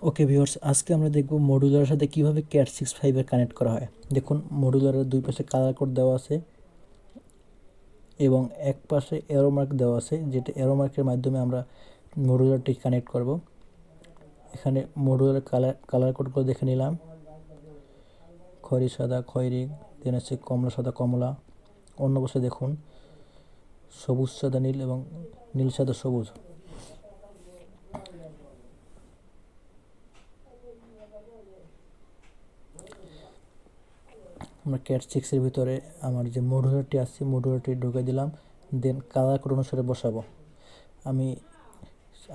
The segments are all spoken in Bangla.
ওকে ভিউয়ার্স, আজকে আমরা দেখব মডুলারের সাথে কিভাবে Cat6 ফাইবার কানেক্ট করা হয়। দেখুন, মডুলারের দুই পাশে কালার কোড দেওয়া আছে এবং এক পাশে অ্যারো মার্ক দেওয়া আছে, যেটা অ্যারো মার্কের মাধ্যমে আমরা মডুলারটি কানেক্ট করব। এখানে মডুলারের কালার কোডগুলো দেখে নিলাম। খয়েরি সাদা খয়েরি, দেন আছে কমলা সাদা কমলা। অন্য পাশে দেখুন সবুজ সাদা নীল এবং নীল সাদা সবুজ। আমরা Cat6 এর ভিতরে আমার যে মডুলারটি আছে মডুলারটি ঢুকে দিলাম, দেন কালার কোড অনুসারে বসাবো। আমি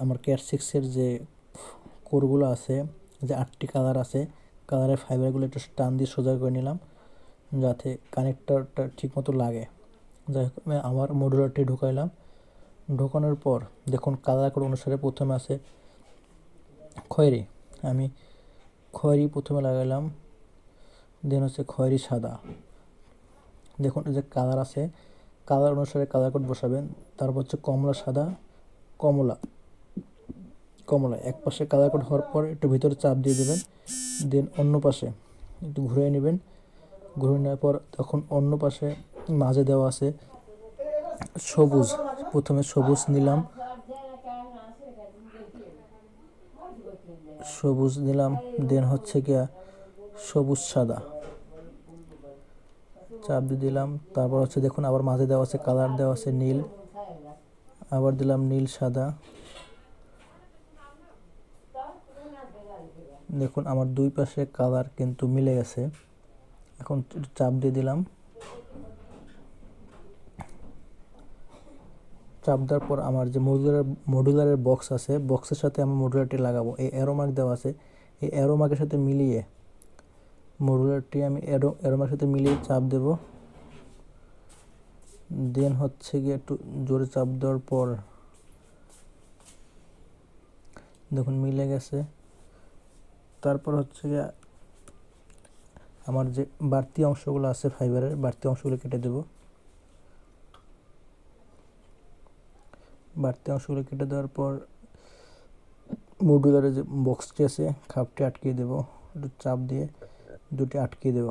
আমার Cat6 এর যে কোডগুলো আছে, যে 8টি কালার আছে, কালারের ফাইবারগুলো একটু টান দিয়ে সোজা করে নিলাম যাতে কানেক্টরটা ঠিকমতো লাগে। যাই হোক, আমি আমার মডুলারটি ঢুকাইলাম। ঢোকানোর পর দেখুন কালার কোড অনুসারে প্রথমে আছে খয়েরি, আমি খয়েরি প্রথমে লাগাইলাম, দেন হচ্ছে খয়েরি সাদা। দেখুন এই যে কালার আছে, কালার অনুসারে কালার কোড বসাবেন। তারপর হচ্ছে কমলা সাদা কমলা কমলা। এক পাশে কালার কোড হওয়ার পর একটু ভিতরে চাপ দিয়ে দেবেন, দেন অন্য পাশে একটু ঘুরিয়ে নেবেন। ঘুরিয়ে নেওয়ার পর তখন অন্য পাশে মাঝে দেওয়া আছে সবুজ। প্রথমে সবুজ নিলাম, সবুজ নিলাম, দেন হচ্ছে গিয়া সবুজ সাদা চাপ দিয়ে দিলাম। তারপর হচ্ছে দেখুন আবার মাঝে দেওয়া আছে কালার দেওয়া আছে নীল, আবার দিলাম নীল সাদা। দেখুন আমার দুই পাশে কালার কিন্তু মিলে গেছে। এখন চাপ দিয়ে দিলাম, চাপ দেওয়ার পর আমার যে মডুলারের বক্স আছে, বক্সের সাথে আমি মডুলারটি লাগাবো। এই অ্যারো মার্ক দেওয়া আছে, এই অ্যারো মার্কের সাথে মিলিয়ে মডুলারটি আমি অ্যারো মার্কের সাথে মিলিয়ে চাপ দেব। দেন হচ্ছে গিয়ে একটু জোরে চাপ দেওয়ার পর দেখুন মিলে গেছে। তারপর হচ্ছে গিয়ে আমার যে বাড়তি অংশগুলো আছে ফাইবারের বাড়তি অংশগুলো কেটে দেব। বাড়তি অংশগুলো কেটে দেওয়ার পর মডুলারের যে বক্সটি আছে খাপটি আটকিয়ে দেব, একটু চাপ দিয়ে দুটি আটকিয়ে দেব।